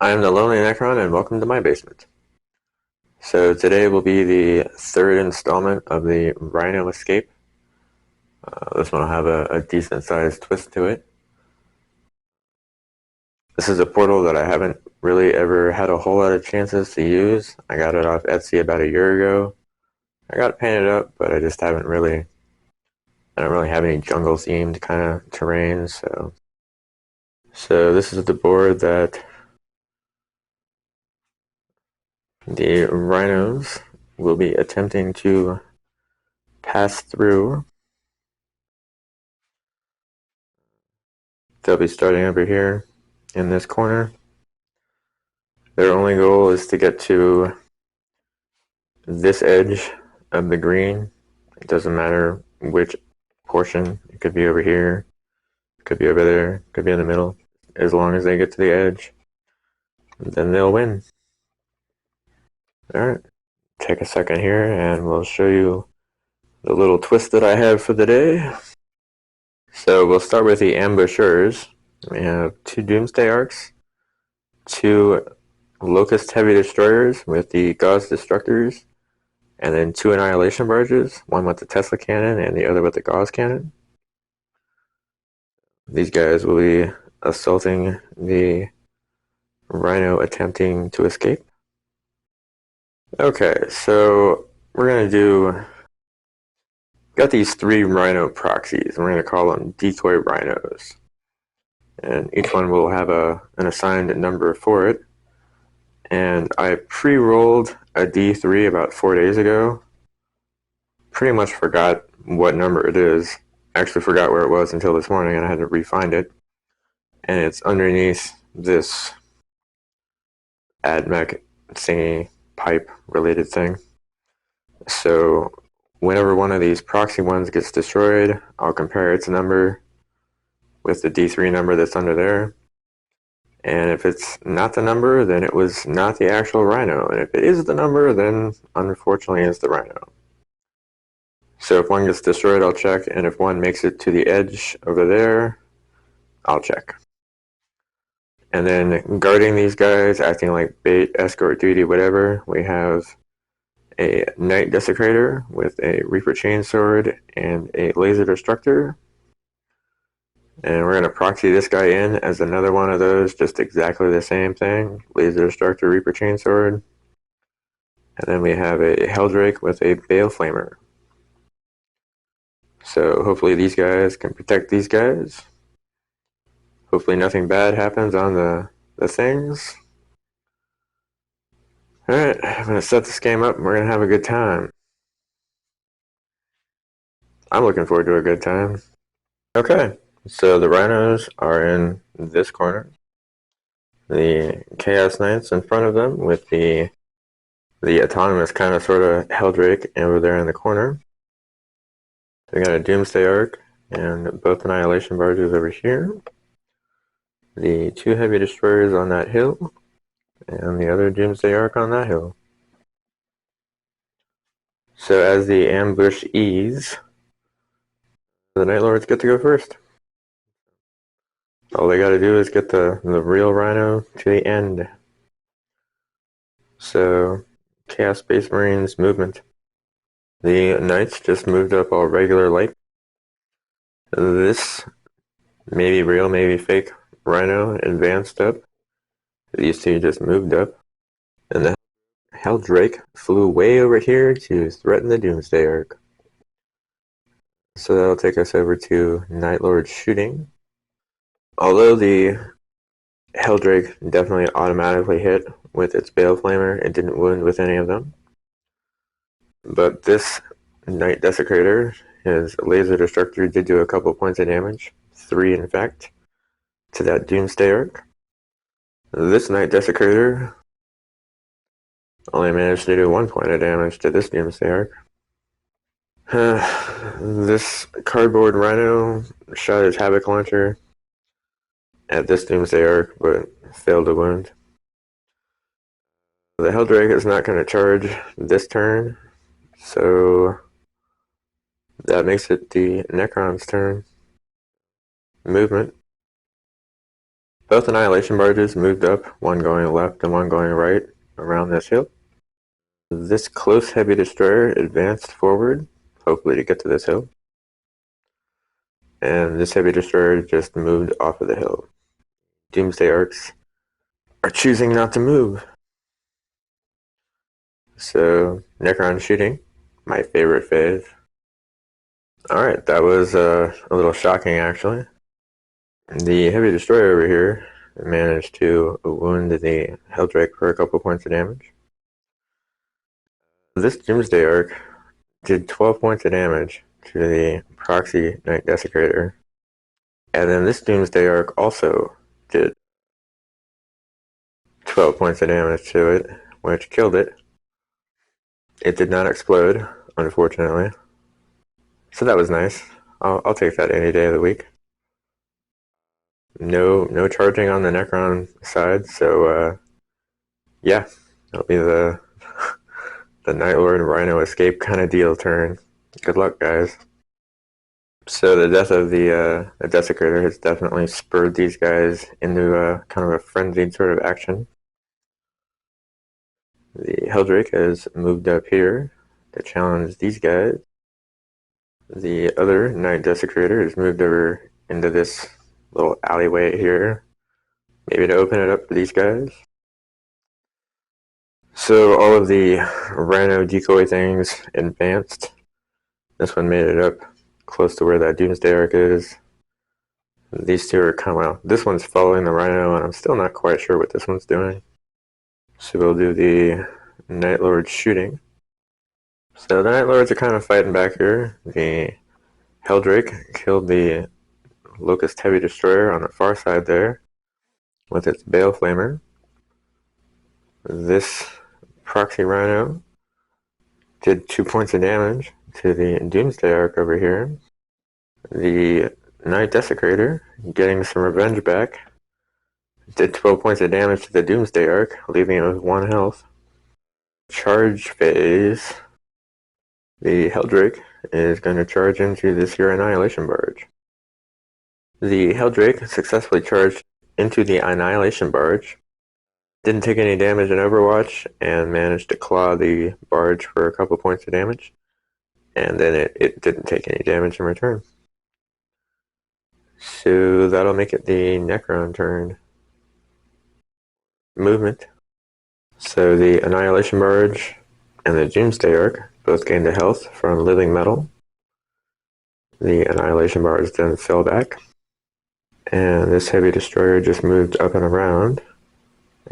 I am the Lonely Necron, and welcome to my basement. So today will be the third installment of the Rhino escape. This one will have a decent sized twist to it. This is a portal that I haven't really ever had a whole lot of chances to use. I got it off Etsy about a year ago. I got it painted up, but I just haven't really, I don't really have any jungle themed kind of terrain. So this is the board that the rhinos will be attempting to pass through. They'll be starting over here in this corner. Their only goal is to get to this edge of the green. It doesn't matter which portion. It could be over here, it could be over there, it could be in the middle. As long as they get to the edge, then they'll win. Alright, take a second here and we'll show you the little twist that I have for the day. So we'll start with the ambushers. We have two Doomsday Arcs, two Locust Heavy Destroyers with the Gauss Destructors, and then two Annihilation Barges, one with the Tesla Cannon and the other with the Gauss Cannon. These guys will be assaulting the Rhino attempting to escape. Okay, so we're going to got these three Rhino proxies. We're going to call them decoy Rhinos. And each one will have an assigned number for it. And I pre-rolled a D3 about 4 days ago. Pretty much forgot what number it is. Actually forgot where it was until this morning and I had to re-find it. And it's underneath this AdMech thingy pipe related thing. So whenever one of these proxy ones gets destroyed, I'll compare its number with the D3 number that's under there. And if it's not the number, then it was not the actual Rhino. And if it is the number, then unfortunately it's the Rhino. So if one gets destroyed, I'll check. And if one makes it to the edge over there, I'll check. And then guarding these guys, acting like bait, escort duty, whatever, we have a Knight Desecrator with a Reaper Chainsword and a Laser Destructor. And we're going to proxy this guy in as another one of those, just exactly the same thing. Laser Destructor, Reaper Chainsword. And then we have a Helldrake with a Bale Flamer. So hopefully these guys can protect these guys. Hopefully nothing bad happens on the things. Alright, I'm going to set this game up and we're going to have a good time. I'm looking forward to a good time. Okay, so the Rhinos are in this corner. The Chaos Knights in front of them with the autonomous kind of sort of Helldrake over there in the corner. We got a Doomsday Arc and both Annihilation Barges over here. The two Heavy Destroyers on that hill, and the other Doomsday Arc on that hill. So as the ambush ease, the Night Lords get to go first. All they gotta do is get the real Rhino to the end. So, Chaos Space Marines movement. The Knights just moved up all regular light. This, maybe real, maybe fake, Rhino advanced up. These two just moved up. And the Helldrake flew way over here to threaten the Doomsday Arc. So that'll take us over to Night Lord shooting. Although the Helldrake definitely automatically hit with its Bale Flamer, it didn't wound with any of them. But this Knight Desecrator, his Laser Destructor, did do a couple points of damage. 3 in fact, to that Doomsday Arc. This Knight Desecrator only managed to do 1 point of damage to this Doomsday Arc. This Cardboard Rhino shot his Havoc Launcher at this Doomsday Arc, but failed to wound. The Helldrake is not going to charge this turn, so that makes it the Necron's turn. Movement. Both Annihilation barges moved up, one going left and one going right around this hill. This close heavy destroyer advanced forward, hopefully to get to this hill. And this heavy destroyer just moved off of the hill. Doomsday Arcs are choosing not to move. So, Necron shooting, my favorite phase. Alright, that was a little shocking actually. The heavy destroyer over here managed to wound the Helldrake for a couple points of damage. This Doomsday Arc did 12 points of damage to the proxy Knight Desecrator. And then this Doomsday Arc also did 12 points of damage to it, which killed it. It did not explode, unfortunately. So that was nice. I'll take that any day of the week. No charging on the Necron side, so yeah, that'll be the Night Lord Rhino escape kind of deal turn. Good luck, guys. So the death of the Desecrator has definitely spurred these guys into kind of a frenzied sort of action. The Helldrake has moved up here to challenge these guys. The other Knight Desecrator has moved over into this little alleyway here, maybe to open it up for these guys. So all of the rhino decoy things advanced. This one made it up close to where that Doomsday Arc is. These two are kind of, well, this one's following the rhino, and I'm still not quite sure what this one's doing. So we'll do the Night Lord shooting. So the Night Lords are kind of fighting back here. The Helldrake killed the Locust Heavy Destroyer on the far side there with its Bale Flamer. This Proxy Rhino did 2 points of damage to the Doomsday Arc over here. The Knight Desecrator, getting some revenge back, did 12 points of damage to the Doomsday Arc, leaving it with 1 health. Charge phase. The Helldrake is going to charge into this here Annihilation Barge. The Helldrake successfully charged into the Annihilation Barge. Didn't take any damage in Overwatch and managed to claw the barge for a couple points of damage. And then it didn't take any damage in return. So that'll make it the Necron turn. Movement. So the Annihilation Barge and the Doomsday Arc both gained a health from Living Metal. The Annihilation Barge then fell back. And this Heavy Destroyer just moved up and around.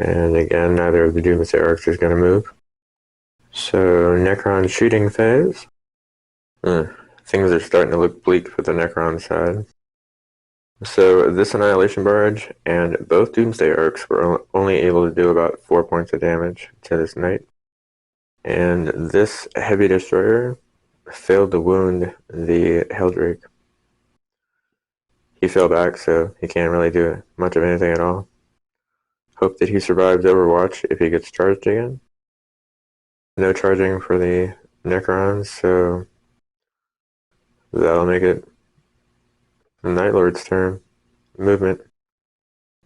And again, neither of the Doomsday Arcs is going to move. So Necron shooting phase. Things are starting to look bleak for the Necron side. So this Annihilation Barge and both Doomsday Arcs were only able to do about 4 points of damage to this Knight. And this Heavy Destroyer failed to wound the Helldrake. He fell back, so he can't really do much of anything at all. Hope that he survives Overwatch if he gets charged again. No charging for the Necrons, so that'll make it the Night Lord's turn. Movement.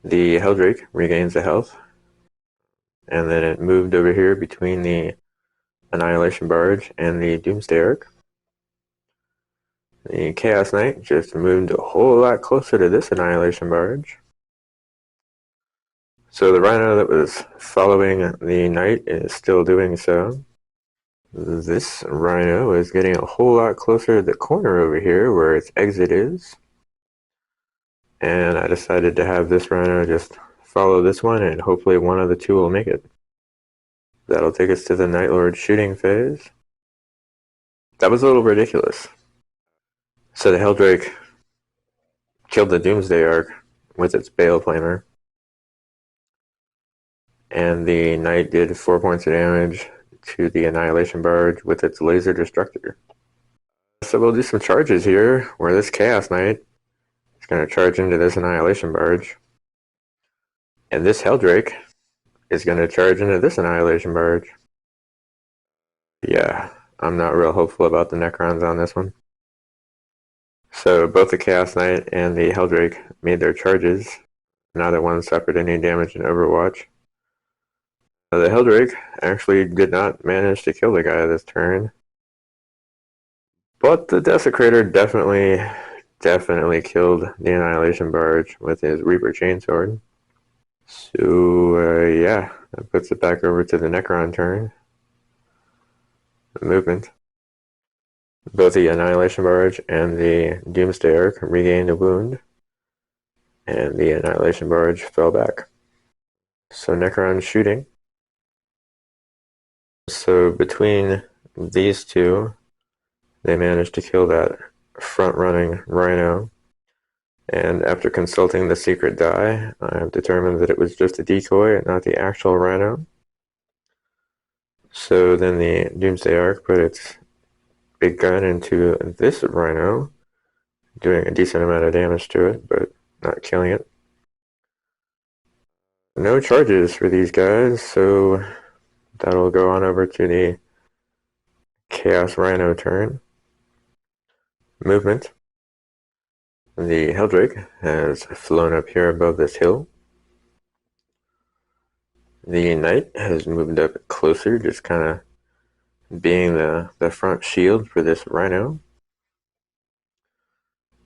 The Helldrake regains a health, and then it moved over here between the Annihilation Barge and the Doomsday Arc. The Chaos Knight just moved a whole lot closer to this Annihilation Barge. So the Rhino that was following the Knight is still doing so. This Rhino is getting a whole lot closer to the corner over here where its exit is. And I decided to have this Rhino just follow this one, and hopefully one of the two will make it. That'll take us to the Night Lord shooting phase. That was a little ridiculous. So the Helldrake killed the Doomsday Arc with its Bale Flamer. And the Knight did 4 points of damage to the Annihilation Barge with its Laser Destructor. So we'll do some charges here, where this Chaos Knight is going to charge into this Annihilation Barge. And this Helldrake is going to charge into this Annihilation Barge. Yeah, I'm not real hopeful about the Necrons on this one. So both the Chaos Knight and the Helldrake made their charges. Neither one suffered any damage in Overwatch. The Helldrake actually did not manage to kill the guy this turn. But the Desecrator definitely killed the Annihilation Barge with his Reaper Chainsword. So, yeah, that puts it back over to the Necron turn. Movement. Both the Annihilation Barge and the Doomsday Arc regained a wound, and the Annihilation Barge fell back. So Necron shooting. So between these two, they managed to kill that front-running rhino. And after consulting the secret die, I have determined that it was just a decoy and not the actual rhino. So then the Doomsday Arc put its big gun into this rhino, doing a decent amount of damage to it, but not killing it. No charges for these guys, so that'll go on over to the Chaos Rhino turn. Movement. The Helldrake has flown up here above this hill. The Knight has moved up closer, just kind of being the front shield for this Rhino.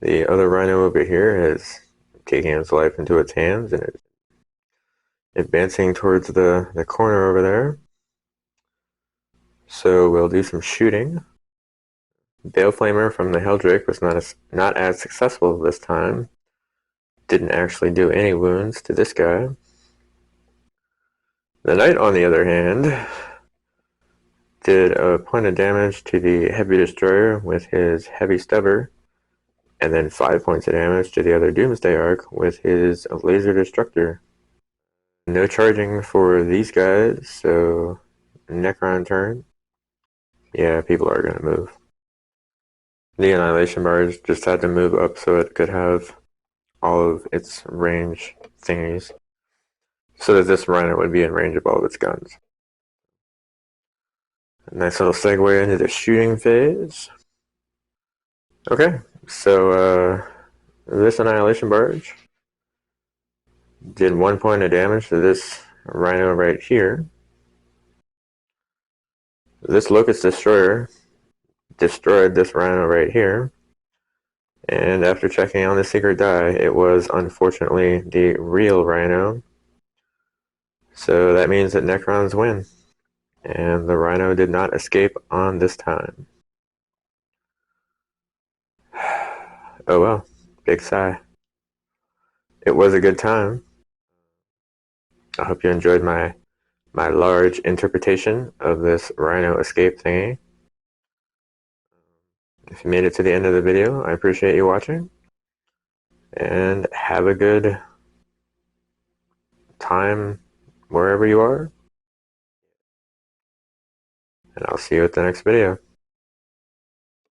The other Rhino over here is taking its life into its hands and it's advancing towards the corner over there. So we'll do some shooting. Baleflamer from the Helldrake was not as successful this time. Didn't actually do any wounds to this guy. The Knight, on the other hand, did a point of damage to the Heavy Destroyer with his Heavy Stubber, and then 5 points of damage to the other Doomsday Arc with his Laser Destructor. No charging for these guys, so Necron turn. Yeah, people are going to move. The Annihilation Barge just had to move up so it could have all of its range thingies, so that this Rhino would be in range of all of its guns. A nice little segue into the shooting phase. Okay, so this Annihilation Barge did 1 point of damage to this Rhino right here. This Locust Destroyer destroyed this Rhino right here. And after checking on the secret die, it was unfortunately the real Rhino. So that means that Necrons win. And the Rhino did not escape on this time. Oh well, big sigh. It was a good time. I hope you enjoyed my large interpretation of this Rhino escape thingy. If you made it to the end of the video, I appreciate you watching. And have a good time wherever you are. And I'll see you at the next video.